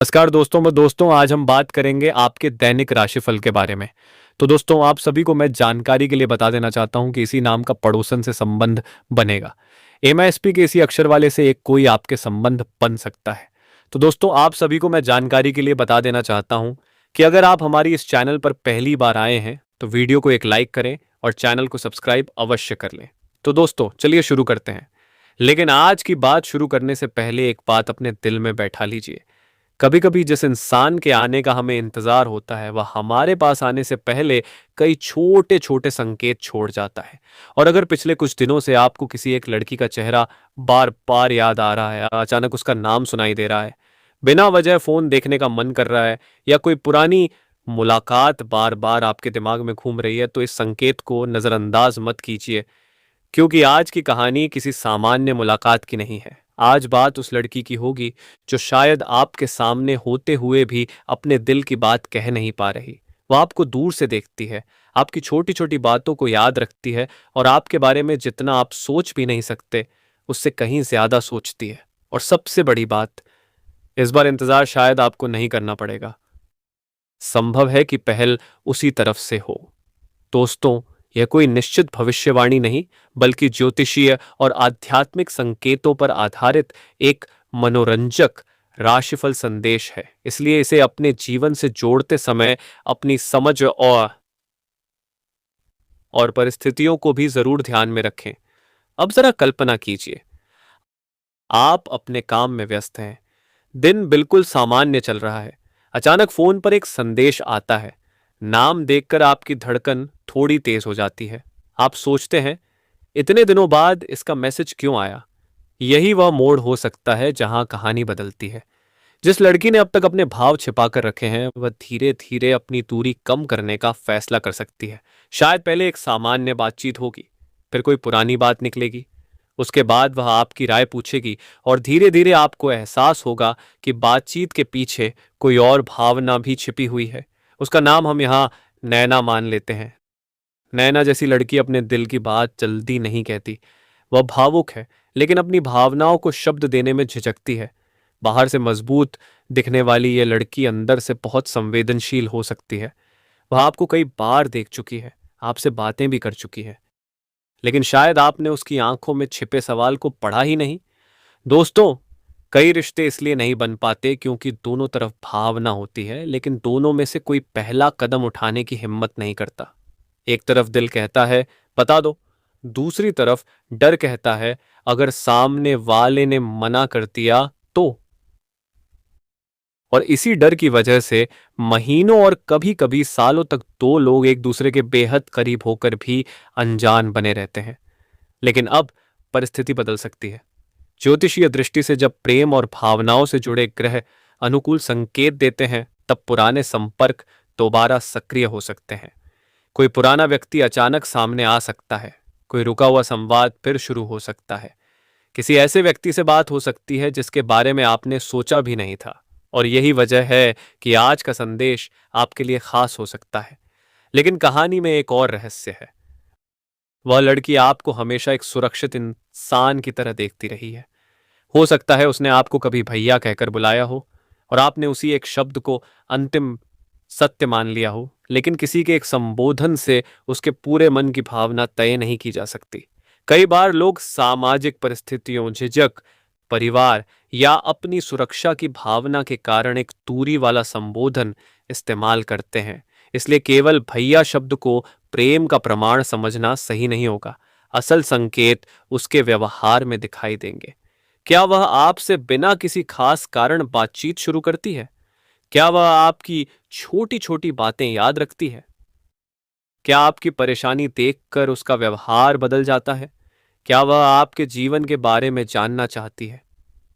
नमस्कार दोस्तों आज हम बात करेंगे आपके दैनिक राशिफल के बारे में। तो दोस्तों आप सभी को मैं जानकारी के लिए बता देना चाहता हूं कि इसी नाम का पड़ोसन से संबंध बनेगा। एमआईएसपी के इसी अक्षर वाले से एक कोई आपके संबंध बन सकता है। तो दोस्तों आप सभी को मैं जानकारी के लिए बता देना चाहता हूं कि अगर आप हमारी इस चैनल पर पहली बार आए हैं तो वीडियो को एक लाइक करें और चैनल को सब्सक्राइब अवश्य कर लें। तो दोस्तों चलिए शुरू करते हैं। लेकिन आज की बात शुरू करने से पहले एक बात अपने दिल में बैठा लीजिए। कभी कभी जिस इंसान के आने का हमें इंतजार होता है वह हमारे पास आने से पहले कई छोटे छोटे संकेत छोड़ जाता है। और अगर पिछले कुछ दिनों से आपको किसी एक लड़की का चेहरा बार बार याद आ रहा है, अचानक उसका नाम सुनाई दे रहा है, बिना वजह फोन देखने का मन कर रहा है, या कोई पुरानी मुलाकात बार बार आपके दिमाग में घूम रही है, तो इस संकेत को नजरअंदाज मत कीजिए। क्योंकि आज की कहानी किसी सामान्य मुलाकात की नहीं है। आज बात उस लड़की की होगी जो शायद आपके सामने होते हुए भी अपने दिल की बात कह नहीं पा रही। वह आपको दूर से देखती है, आपकी छोटी छोटी बातों को याद रखती है और आपके बारे में जितना आप सोच भी नहीं सकते उससे कहीं ज्यादा सोचती है। और सबसे बड़ी बात, इस बार इंतजार शायद आपको नहीं करना पड़ेगा। संभव है कि पहल उसी तरफ से हो। दोस्तों, यह कोई निश्चित भविष्यवाणी नहीं, बल्कि ज्योतिषीय और आध्यात्मिक संकेतों पर आधारित एक मनोरंजक राशिफल संदेश है। इसलिए इसे अपने जीवन से जोड़ते समय अपनी समझ और परिस्थितियों को भी जरूर ध्यान में रखें। अब जरा कल्पना कीजिए, आप अपने काम में व्यस्त हैं, दिन बिल्कुल सामान्य चल रहा है, अचानक फोन पर एक संदेश आता है। नाम देखकर आपकी धड़कन थोड़ी तेज हो जाती है। आप सोचते हैं, इतने दिनों बाद इसका मैसेज क्यों आया। यही वह मोड़ हो सकता है जहां कहानी बदलती है। जिस लड़की ने अब तक अपने भाव छिपा कर रखे हैं वह धीरे धीरे अपनी दूरी कम करने का फैसला कर सकती है। शायद पहले एक सामान्य बातचीत होगी, फिर कोई पुरानी बात निकलेगी, उसके बाद वह आपकी राय पूछेगी और धीरे धीरे आपको एहसास होगा कि बातचीत के पीछे कोई और भावना भी छिपी हुई है। उसका नाम हम यहाँ नैना मान लेते हैं। नैना जैसी लड़की अपने दिल की बात जल्दी नहीं कहती। वह भावुक है, लेकिन अपनी भावनाओं को शब्द देने में झिझकती है। बाहर से मजबूत दिखने वाली यह लड़की अंदर से बहुत संवेदनशील हो सकती है। वह आपको कई बार देख चुकी है, आपसे बातें भी कर चुकी है, लेकिन शायद आपने उसकी आंखों में छिपे सवाल को पढ़ा ही नहीं। दोस्तों, कई रिश्ते इसलिए नहीं बन पाते क्योंकि दोनों तरफ भावना होती है, लेकिन दोनों में से कोई पहला कदम उठाने की हिम्मत नहीं करता। एक तरफ दिल कहता है बता दो, दूसरी तरफ डर कहता है अगर सामने वाले ने मना कर दिया तो। और इसी डर की वजह से महीनों और कभी कभी सालों तक दो लोग एक दूसरे के बेहद करीब होकर भी अनजान बने रहते हैं। लेकिन अब परिस्थिति बदल सकती है। ज्योतिषीय दृष्टि से जब प्रेम और भावनाओं से जुड़े ग्रह अनुकूल संकेत देते हैं तब पुराने संपर्क दोबारा सक्रिय हो सकते हैं। कोई पुराना व्यक्ति अचानक सामने आ सकता है, कोई रुका हुआ संवाद फिर शुरू हो सकता है, किसी ऐसे व्यक्ति से बात हो सकती है जिसके बारे में आपने सोचा भी नहीं था। और यही वजह है कि आज का संदेश आपके लिए खास हो सकता है। लेकिन कहानी में एक और रहस्य है। वह लड़की आपको हमेशा एक सुरक्षित इंसान की तरह देखती रही है। हो सकता है उसने आपको कभी भैया कहकर बुलाया हो और आपने उसी एक शब्द को अंतिम सत्य मान लिया हो, लेकिन किसी के एक संबोधन से उसके पूरे मन की भावना तय नहीं की जा सकती। कई बार लोग सामाजिक परिस्थितियों, झिझक, परिवार या अपनी सुरक्षा की भावना के कारण एक दूरी वाला संबोधन इस्तेमाल करते हैं। इसलिए केवल भैया शब्द को प्रेम का प्रमाण समझना सही नहीं होगा। असल संकेत उसके व्यवहार में दिखाई देंगे। क्या वह आपसे बिना किसी खास कारण बातचीत शुरू करती है? क्या वह आपकी छोटी छोटी बातें याद रखती है? क्या आपकी परेशानी देखकर उसका व्यवहार बदल जाता है? क्या वह आपके जीवन के बारे में जानना चाहती है?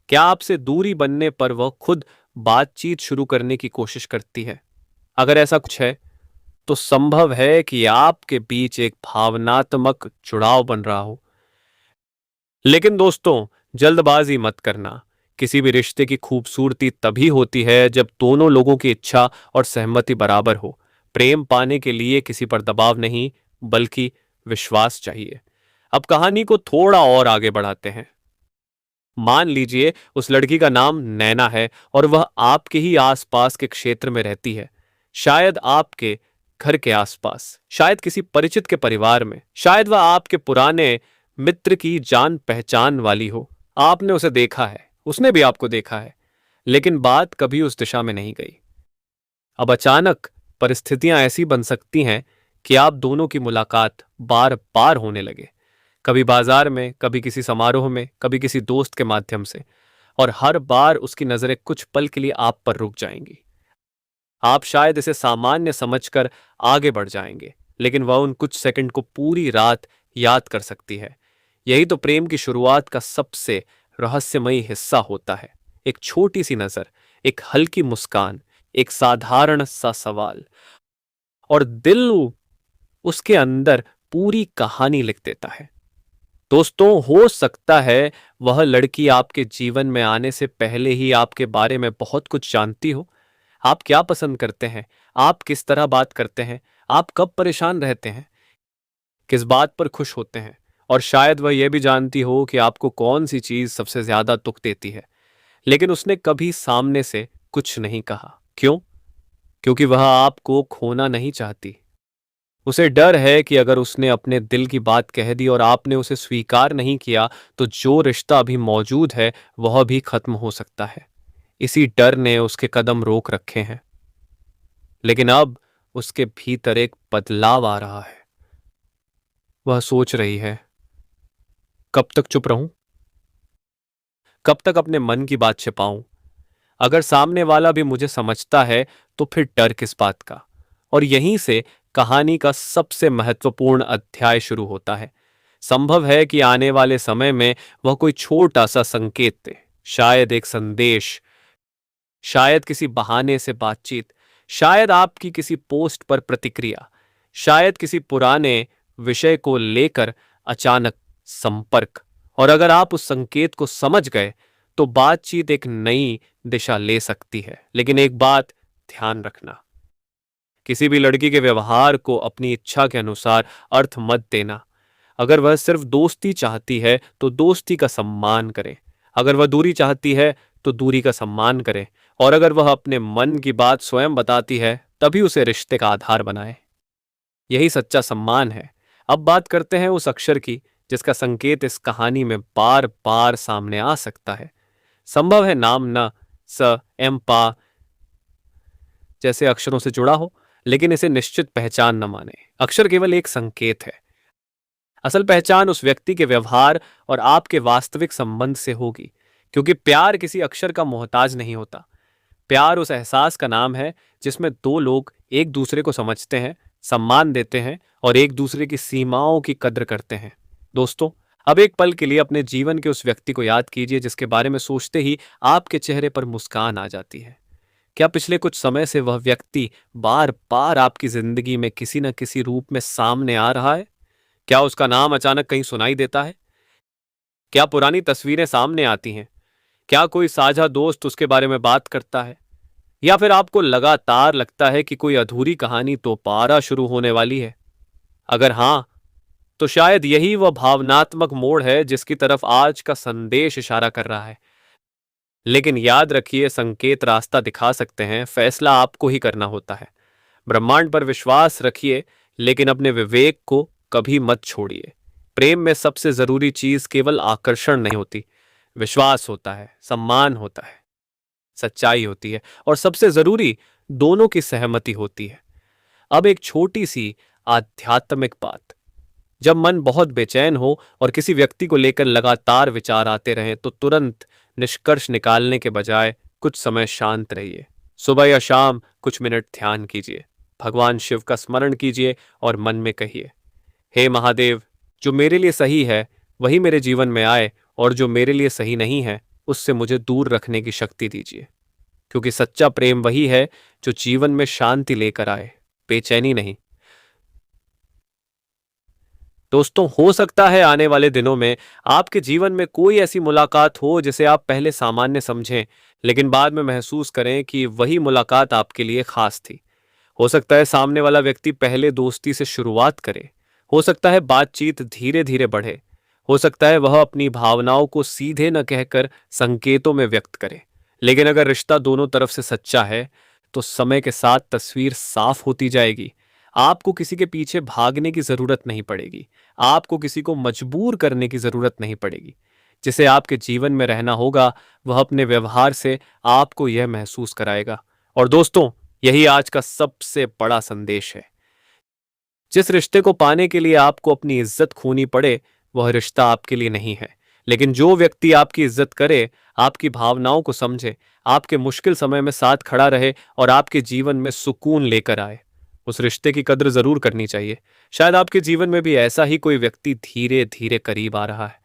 क्या आपसे दूरी बनने पर वह खुद बातचीत शुरू करने की कोशिश करती है? अगर ऐसा कुछ है तो संभव है कि आपके बीच एक भावनात्मक जुड़ाव बन रहा हो। लेकिन दोस्तों, जल्दबाजी मत करना। किसी भी रिश्ते की खूबसूरती तभी होती है जब दोनों लोगों की इच्छा और सहमति बराबर हो। प्रेम पाने के लिए किसी पर दबाव नहीं, बल्कि विश्वास चाहिए। अब कहानी को थोड़ा और आगे बढ़ाते हैं। मान लीजिए उस लड़की का नाम नैना है और वह आपके ही आसपास के क्षेत्र में रहती है, शायद आपके घर के आसपास, शायद किसी परिचित के परिवार में, शायद वह आपके पुराने मित्र की जान पहचान वाली हो। आपने उसे देखा है, उसने भी आपको देखा है, लेकिन बात कभी उस दिशा में नहीं गई। अब अचानक परिस्थितियां ऐसी बन सकती हैं कि आप दोनों की मुलाकात बार बार होने लगे, कभी बाजार में, कभी किसी समारोह में, कभी किसी दोस्त के माध्यम से, और हर बार उसकी नजरें कुछ पल के लिए आप पर रुक जाएंगी। आप शायद इसे सामान्य समझकर आगे बढ़ जाएंगे, लेकिन वह उन कुछ सेकंड को पूरी रात याद कर सकती है। यही तो प्रेम की शुरुआत का सबसे रहस्यमयी हिस्सा होता है। एक छोटी सी नजर, एक हल्की मुस्कान, एक साधारण सा सवाल, और दिल उसके अंदर पूरी कहानी लिख देता है। दोस्तों, हो सकता है वह लड़की आपके जीवन में आने से पहले ही आपके बारे में बहुत कुछ जानती हो। आप क्या पसंद करते हैं, आप किस तरह बात करते हैं, आप कब परेशान रहते हैं, किस बात पर खुश होते हैं, और शायद वह यह भी जानती हो कि आपको कौन सी चीज सबसे ज्यादा दुख देती है। लेकिन उसने कभी सामने से कुछ नहीं कहा। क्यों? क्योंकि वह आपको खोना नहीं चाहती। उसे डर है कि अगर उसने अपने दिल की बात कह दी और आपने उसे स्वीकार नहीं किया, तो जो रिश्ता अभी मौजूद है वह भी खत्म हो सकता है। इसी डर ने उसके कदम रोक रखे हैं। लेकिन अब उसके भीतर एक बदलाव आ रहा है। वह सोच रही है, कब तक चुप रहूं? कब तक अपने मन की बात छिपाऊं? अगर सामने वाला भी मुझे समझता है, तो फिर डर किस बात का? और यहीं से कहानी का सबसे महत्वपूर्ण अध्याय शुरू होता है। संभव है कि आने वाले समय में वह कोई छोटा सा संकेत दे, शायद एक संदेश, शायद किसी बहाने से बातचीत, शायद आपकी किसी पोस्ट पर प्रतिक्रिया, शायद किसी पुराने विषय को लेकर अचानक संपर्क। और अगर आप उस संकेत को समझ गए, तो बातचीत एक नई दिशा ले सकती है। लेकिन एक बात ध्यान रखना, किसी भी लड़की के व्यवहार को अपनी इच्छा के अनुसार अर्थ मत देना। अगर वह सिर्फ दोस्ती चाहती है, तो दोस्ती का सम्मान करें। अगर वह दूरी चाहती है, तो दूरी का सम्मान करें। और अगर वह अपने मन की बात स्वयं बताती है, तभी उसे रिश्ते का आधार बनाए। यही सच्चा सम्मान है। अब बात करते हैं उस अक्षर की जिसका संकेत इस कहानी में बार बार सामने आ सकता है। संभव है नाम न, स, एम, पा जैसे अक्षरों से जुड़ा हो, लेकिन इसे निश्चित पहचान न माने। अक्षर केवल एक संकेत है। असल पहचान उस व्यक्ति के व्यवहार और आपके वास्तविक संबंध से होगी, क्योंकि प्यार किसी अक्षर का मोहताज नहीं होता। प्यार उस एहसास का नाम है जिसमें दो लोग एक दूसरे को समझते हैं, सम्मान देते हैं और एक दूसरे की सीमाओं की कद्र करते हैं। दोस्तों, अब एक पल के लिए अपने जीवन के उस व्यक्ति को याद कीजिए जिसके बारे में सोचते ही आपके चेहरे पर मुस्कान आ जाती है। क्या पिछले कुछ समय से वह व्यक्ति बार बार आपकी जिंदगी में किसी न किसी रूप में सामने आ रहा है? क्या उसका नाम अचानक कहीं सुनाई देता है? क्या पुरानी तस्वीरें सामने आती हैं? क्या कोई साझा दोस्त उसके बारे में बात करता है? या फिर आपको लगातार लगता है कि कोई अधूरी कहानी दोबारा शुरू होने वाली है? अगर हां, तो शायद यही वह भावनात्मक मोड़ है जिसकी तरफ आज का संदेश इशारा कर रहा है। लेकिन याद रखिए, संकेत रास्ता दिखा सकते हैं, फैसला आपको ही करना होता है। ब्रह्मांड पर विश्वास रखिए, लेकिन अपने विवेक को कभी मत छोड़िए। प्रेम में सबसे जरूरी चीज केवल आकर्षण नहीं होती, विश्वास होता है, सम्मान होता है, सच्चाई होती है, और सबसे जरूरी दोनों की सहमति होती है। अब एक छोटी सी आध्यात्मिक बात, जब मन बहुत बेचैन हो और किसी व्यक्ति को लेकर लगातार विचार आते रहें, तो तुरंत निष्कर्ष निकालने के बजाय कुछ समय शांत रहिए। सुबह या शाम कुछ मिनट ध्यान कीजिए, भगवान शिव का स्मरण कीजिए और मन में कहिए, हे महादेव, जो मेरे लिए सही है वही मेरे जीवन में आए, और जो मेरे लिए सही नहीं है उससे मुझे दूर रखने की शक्ति दीजिए। क्योंकि सच्चा प्रेम वही है जो जीवन में शांति लेकर आए, बेचैनी नहीं। दोस्तों, हो सकता है आने वाले दिनों में आपके जीवन में कोई ऐसी मुलाकात हो जिसे आप पहले सामान्य समझें, लेकिन बाद में महसूस करें कि वही मुलाकात आपके लिए खास थी। हो सकता है सामने वाला व्यक्ति पहले दोस्ती से शुरुआत करे, हो सकता है बातचीत धीरे धीरे बढ़े, हो सकता है वह अपनी भावनाओं को सीधे न कहकर संकेतों में व्यक्त करे। लेकिन अगर रिश्ता दोनों तरफ से सच्चा है तो समय के साथ तस्वीर साफ होती जाएगी। आपको किसी के पीछे भागने की जरूरत नहीं पड़ेगी। आपको किसी को मजबूर करने की जरूरत नहीं पड़ेगी। जिसे आपके जीवन में रहना होगा वह अपने व्यवहार से आपको यह महसूस कराएगा। और दोस्तों, यही आज का सबसे बड़ा संदेश है। जिस रिश्ते को पाने के लिए आपको अपनी इज्जत खोनी पड़े वह रिश्ता आपके लिए नहीं है। लेकिन जो व्यक्ति आपकी इज्जत करे, आपकी भावनाओं को समझे, आपके मुश्किल समय में साथ खड़ा रहे और आपके जीवन में सुकून लेकर आए, उस रिश्ते की कद्र जरूर करनी चाहिए। शायद आपके जीवन में भी ऐसा ही कोई व्यक्ति धीरे धीरे करीब आ रहा है।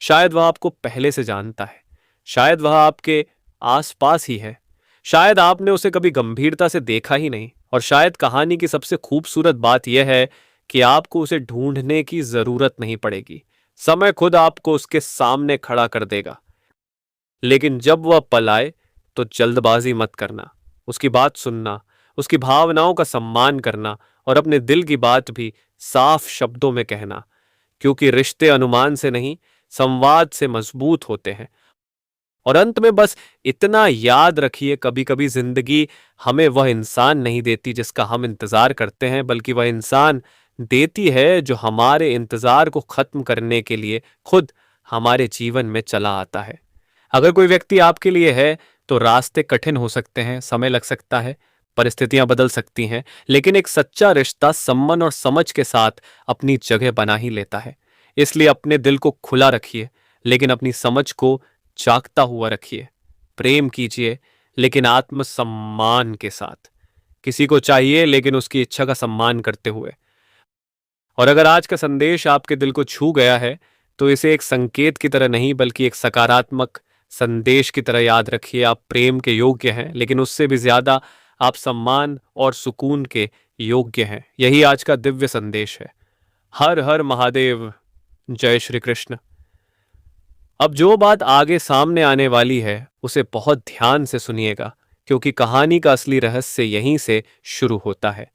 शायद वह आपको पहले से जानता है। शायद वह आपके आसपास ही है। शायद आपने उसे कभी गंभीरता से देखा ही नहीं। और शायद कहानी की सबसे खूबसूरत बात यह है कि आपको उसे ढूंढने की जरूरत नहीं पड़ेगी। समय खुद आपको उसके सामने खड़ा कर देगा। लेकिन जब वह पलाए तो जल्दबाजी मत करना। उसकी बात सुनना, उसकी भावनाओं का सम्मान करना और अपने दिल की बात भी साफ शब्दों में कहना। क्योंकि रिश्ते अनुमान से नहीं, संवाद से मजबूत होते हैं। और अंत में बस इतना याद रखिए, कभी कभी जिंदगी हमें वह इंसान नहीं देती जिसका हम इंतजार करते हैं, बल्कि वह इंसान देती है जो हमारे इंतजार को खत्म करने के लिए खुद हमारे जीवन में चला आता है। अगर कोई व्यक्ति आपके लिए है तो रास्ते कठिन हो सकते हैं, समय लग सकता है, परिस्थितियां बदल सकती हैं, लेकिन एक सच्चा रिश्ता सम्मान और समझ के साथ अपनी जगह बना ही लेता है। इसलिए अपने दिल को खुला रखिए, लेकिन अपनी समझ को जागता हुआ रखिए। प्रेम कीजिए, लेकिन आत्मसम्मान के साथ। किसी को चाहिए लेकिन उसकी इच्छा का सम्मान करते हुए। और अगर आज का संदेश आपके दिल को छू गया है तो इसे एक संकेत की तरह नहीं बल्कि एक सकारात्मक संदेश की तरह याद रखिए। आप प्रेम के योग्य हैं, लेकिन उससे भी ज्यादा आप सम्मान और सुकून के योग्य हैं। यही आज का दिव्य संदेश है। हर हर महादेव। जय श्री कृष्ण। अब जो बात आगे सामने आने वाली है उसे बहुत ध्यान से सुनिएगा, क्योंकि कहानी का असली रहस्य यहीं से शुरू होता है।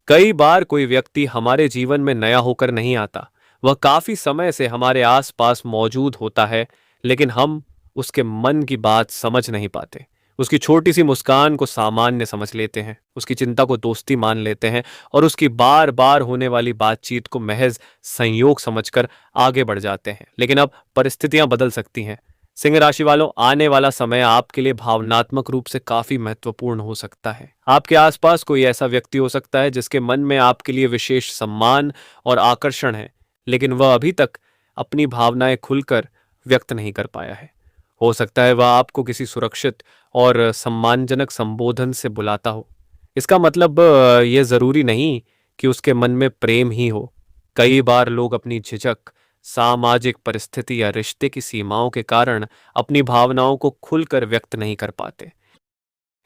कई बार कोई व्यक्ति हमारे जीवन में नया होकर नहीं आता। वह काफी समय से हमारे आसपास मौजूद होता है, लेकिन हम उसके मन की बात समझ नहीं पाते। उसकी छोटी सी मुस्कान को सामान्य समझ लेते हैं, उसकी चिंता को दोस्ती मान लेते हैं और उसकी बार बार होने वाली बातचीत को महज संयोग समझकर आगे बढ़ जाते हैं। लेकिन अब परिस्थितियां बदल सकती हैं। सिंह राशि वालों, आने वाला समय आपके लिए भावनात्मक रूप से काफी महत्वपूर्ण हो सकता है। आपके आसपास कोई ऐसा व्यक्ति हो सकता है जिसके मन में आपके लिए विशेष सम्मान और आकर्षण है, लेकिन वह अभी तक अपनी भावनाएं खुलकर व्यक्त नहीं कर पाया है। हो सकता है वह आपको किसी सुरक्षित और सम्मानजनक संबोधन से बुलाता हो। इसका मतलब यह जरूरी नहीं कि उसके मन में प्रेम ही हो। कई बार लोग अपनी झिझक, सामाजिक परिस्थिति या रिश्ते की सीमाओं के कारण अपनी भावनाओं को खुलकर व्यक्त नहीं कर पाते।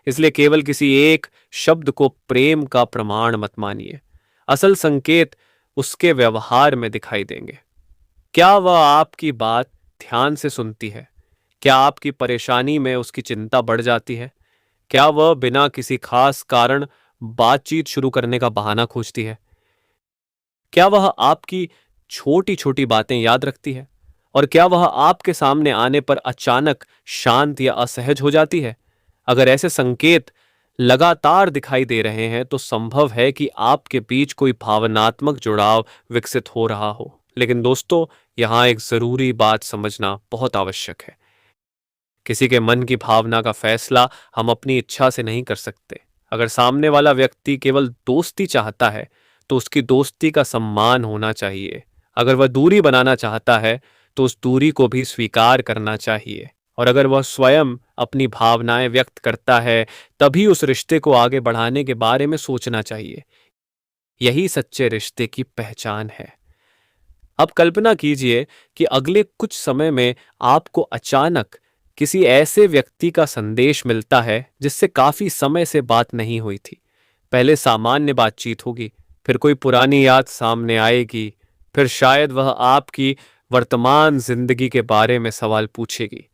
इसलिए केवल किसी एक शब्द को प्रेम का प्रमाण मत मानिए। असल संकेत उसके व्यवहार में दिखाई देंगे। क्या वह आपकी बात ध्यान से सुनती है? क्या आपकी परेशानी में उसकी चिंता बढ़ जाती है? क्या वह बिना किसी खास कारण बातचीत शुरू करने का बहाना खोजती है? क्या वह आपकी छोटी छोटी बातें याद रखती है? और क्या वह आपके सामने आने पर अचानक शांत या असहज हो जाती है? अगर ऐसे संकेत लगातार दिखाई दे रहे हैं तो संभव है कि आपके बीच कोई भावनात्मक जुड़ाव विकसित हो रहा हो। लेकिन दोस्तों, यहां एक जरूरी बात समझना बहुत आवश्यक है। किसी के मन की भावना का फैसला हम अपनी इच्छा से नहीं कर सकते। अगर सामने वाला व्यक्ति केवल दोस्ती चाहता है तो उसकी दोस्ती का सम्मान होना चाहिए। अगर वह दूरी बनाना चाहता है तो उस दूरी को भी स्वीकार करना चाहिए। और अगर वह स्वयं अपनी भावनाएं व्यक्त करता है तभी उस रिश्ते को आगे बढ़ाने के बारे में सोचना चाहिए। यही सच्चे रिश्ते की पहचान है। अब कल्पना कीजिए कि अगले कुछ समय में आपको अचानक किसी ऐसे व्यक्ति का संदेश मिलता है जिससे काफी समय से बात नहीं हुई थी। पहले सामान्य बातचीत होगी, फिर कोई पुरानी याद सामने आएगी, फिर शायद वह आपकी वर्तमान जिंदगी के बारे में सवाल पूछेगी।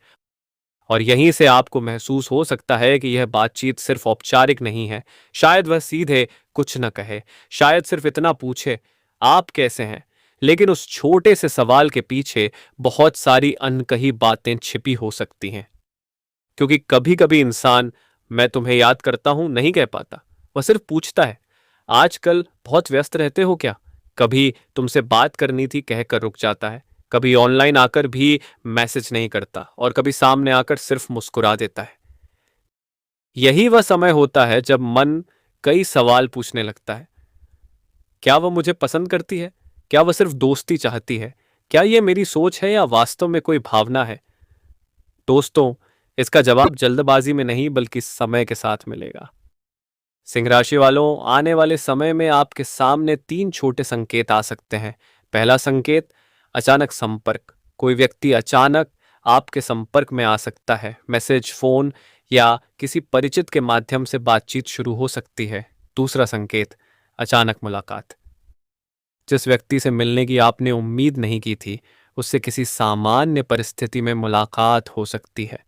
और यहीं से आपको महसूस हो सकता है कि यह बातचीत सिर्फ औपचारिक नहीं है। शायद वह सीधे कुछ न कहे, शायद सिर्फ इतना पूछे, आप कैसे हैं? लेकिन उस छोटे से सवाल के पीछे बहुत सारी अनकही बातें छिपी हो सकती हैं। क्योंकि कभी कभी इंसान मैं तुम्हें याद करता हूं नहीं कह पाता, वह सिर्फ पूछता है आजकल बहुत व्यस्त रहते हो क्या। कभी तुमसे बात करनी थी कहकर रुक जाता है, कभी ऑनलाइन आकर भी मैसेज नहीं करता और कभी सामने आकर सिर्फ मुस्कुरा देता है। यही वह समय होता है जब मन कई सवाल पूछने लगता है। क्या वह मुझे पसंद करती है? क्या वह सिर्फ दोस्ती चाहती है? क्या यह मेरी सोच है या वास्तव में कोई भावना है? दोस्तों, इसका जवाब जल्दबाजी में नहीं बल्कि समय के साथ मिलेगा। सिंह राशि वालों, आने वाले समय में आपके सामने तीन छोटे संकेत आ सकते हैं। पहला संकेत, अचानक संपर्क। कोई व्यक्ति अचानक आपके संपर्क में आ सकता है। मैसेज, फोन या किसी परिचित के माध्यम से बातचीत शुरू हो सकती है। दूसरा संकेत, अचानक मुलाकात। जिस व्यक्ति से मिलने की आपने उम्मीद नहीं की थी, उससे किसी सामान्य परिस्थिति में मुलाकात हो सकती है।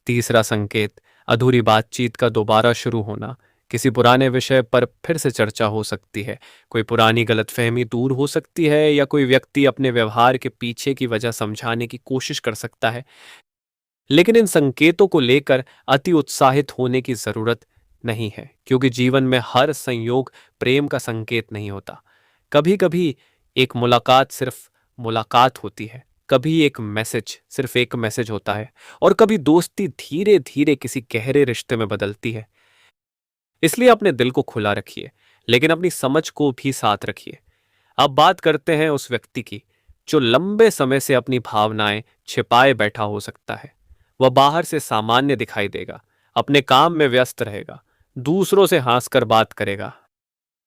तीसरा संकेत, अधूरी बातचीत का दोबारा शुरू होना। किसी पुराने विषय पर फिर से चर्चा हो सकती है। कोई पुरानी गलतफहमी दूर हो सकती है या कोई व्यक्ति अपने व्यवहार के पीछे की वजह समझाने की कोशिश कर सकता है। लेकिन इन संकेतों को लेकर अति उत्साहित होने की जरूरत नहीं है, क्योंकि जीवन में हर संयोग प्रेम का संकेत नहीं होता। कभी कभी एक मुलाकात सिर्फ मुलाकात होती है, कभी एक मैसेज सिर्फ एक मैसेज होता है, और कभी दोस्ती धीरे धीरे किसी गहरे रिश्ते में बदलती है। इसलिए अपने दिल को खुला रखिए, लेकिन अपनी समझ को भी साथ रखिए। अब बात करते हैं उस व्यक्ति की जो लंबे समय से अपनी भावनाएं छिपाए बैठा हो सकता है। वह बाहर से सामान्य दिखाई देगा, अपने काम में व्यस्त रहेगा, दूसरों से हंसकर बात करेगा,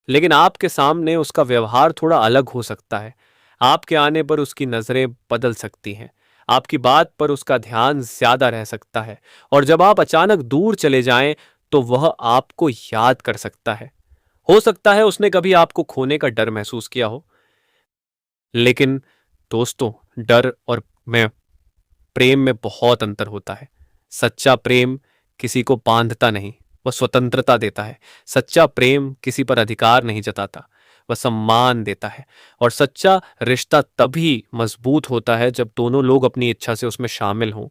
लेकिन आपके सामने उसका व्यवहार थोड़ा अलग हो सकता है। आपके आने पर उसकी नजरें बदल सकती हैं, आपकी बात पर उसका ध्यान ज्यादा रह सकता है, और जब आप अचानक दूर चले जाएं तो वह आपको याद कर सकता है। हो सकता है उसने कभी आपको खोने का डर महसूस किया हो। लेकिन दोस्तों, डर और में प्रेम में बहुत अंतर होता है। सच्चा प्रेम किसी को बांधता नहीं, वह स्वतंत्रता देता है। सच्चा प्रेम किसी पर अधिकार नहीं जताता, वह सम्मान देता है। और सच्चा रिश्ता तभी मजबूत होता है जब दोनों लोग अपनी इच्छा से उसमें शामिल हों।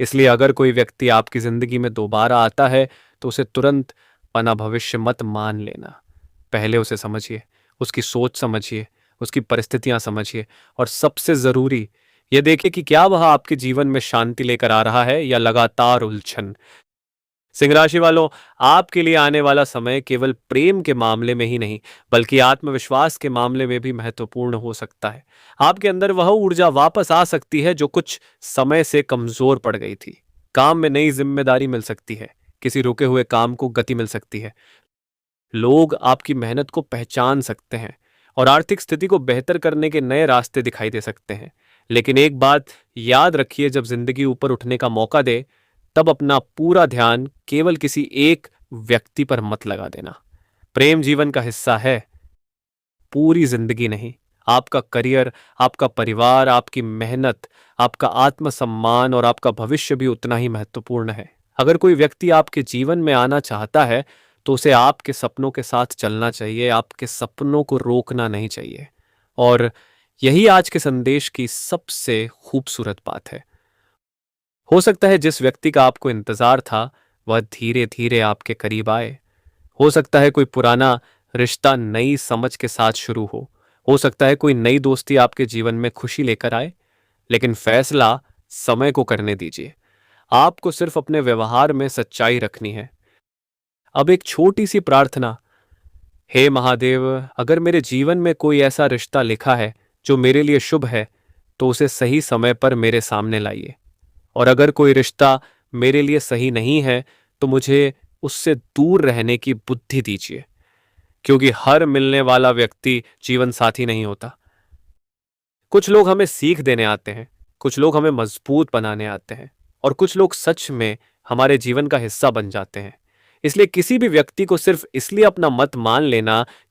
इसलिए अगर कोई व्यक्ति आपकी जिंदगी में दोबारा आता है तो उसे तुरंत पना भविष्य मत मान लेना। पहले उसे समझिए, उसकी सोच समझिए, उसकी परिस्थितियां समझिए, और सबसे जरूरी यह देखिए कि क्या वह आपके जीवन में शांति लेकर आ रहा है या लगातार उलझन। सिंह राशि वालों, आपके लिए आने वाला समय केवल प्रेम के मामले में ही नहीं बल्कि आत्मविश्वास के मामले में भी महत्वपूर्ण हो सकता है। आपके अंदर वह ऊर्जा वापस आ सकती है जो कुछ समय से कमजोर पड़ गई थी। काम में नई जिम्मेदारी मिल सकती है, किसी रुके हुए काम को गति मिल सकती है, लोग आपकी मेहनत को पहचान सकते हैं, और आर्थिक स्थिति को बेहतर करने के नए रास्ते दिखाई दे सकते हैं। लेकिन एक बात याद रखिए, जब जिंदगी ऊपर उठने का मौका दे तब अपना पूरा ध्यान केवल किसी एक व्यक्ति पर मत लगा देना। प्रेम जीवन का हिस्सा है, पूरी जिंदगी नहीं। आपका करियर, आपका परिवार, आपकी मेहनत, आपका आत्मसम्मान और आपका भविष्य भी उतना ही महत्वपूर्ण है। अगर कोई व्यक्ति आपके जीवन में आना चाहता है तो उसे आपके सपनों के साथ चलना चाहिए, आपके सपनों को रोकना नहीं चाहिए। और यही आज के संदेश की सबसे खूबसूरत बात है। हो सकता है जिस व्यक्ति का आपको इंतजार था वह धीरे धीरे आपके करीब आए। हो सकता है कोई पुराना रिश्ता नई समझ के साथ शुरू हो सकता है कोई नई दोस्ती आपके जीवन में खुशी लेकर आए। लेकिन फैसला समय को करने दीजिए। आपको सिर्फ अपने व्यवहार में सच्चाई रखनी है। अब एक छोटी सी प्रार्थना। हे महादेव, अगर मेरे जीवन में कोई ऐसा रिश्ता लिखा है जो मेरे लिए शुभ है तो उसे सही समय पर मेरे सामने लाइए। और अगर कोई रिश्ता मेरे लिए सही नहीं है तो मुझे उससे दूर रहने की बुद्धि दीजिए, क्योंकि हर मिलने वाला व्यक्ति जीवन साथी नहीं होता। कुछ लोग हमें सीख देने आते हैं, कुछ लोग हमें मजबूत बनाने आते हैं, और कुछ लोग सच में हमारे जीवन का हिस्सा बन जाते हैं। इसलिए किसी भी व्यक्ति को सिर्फ इसलिए अपना मत मान लेना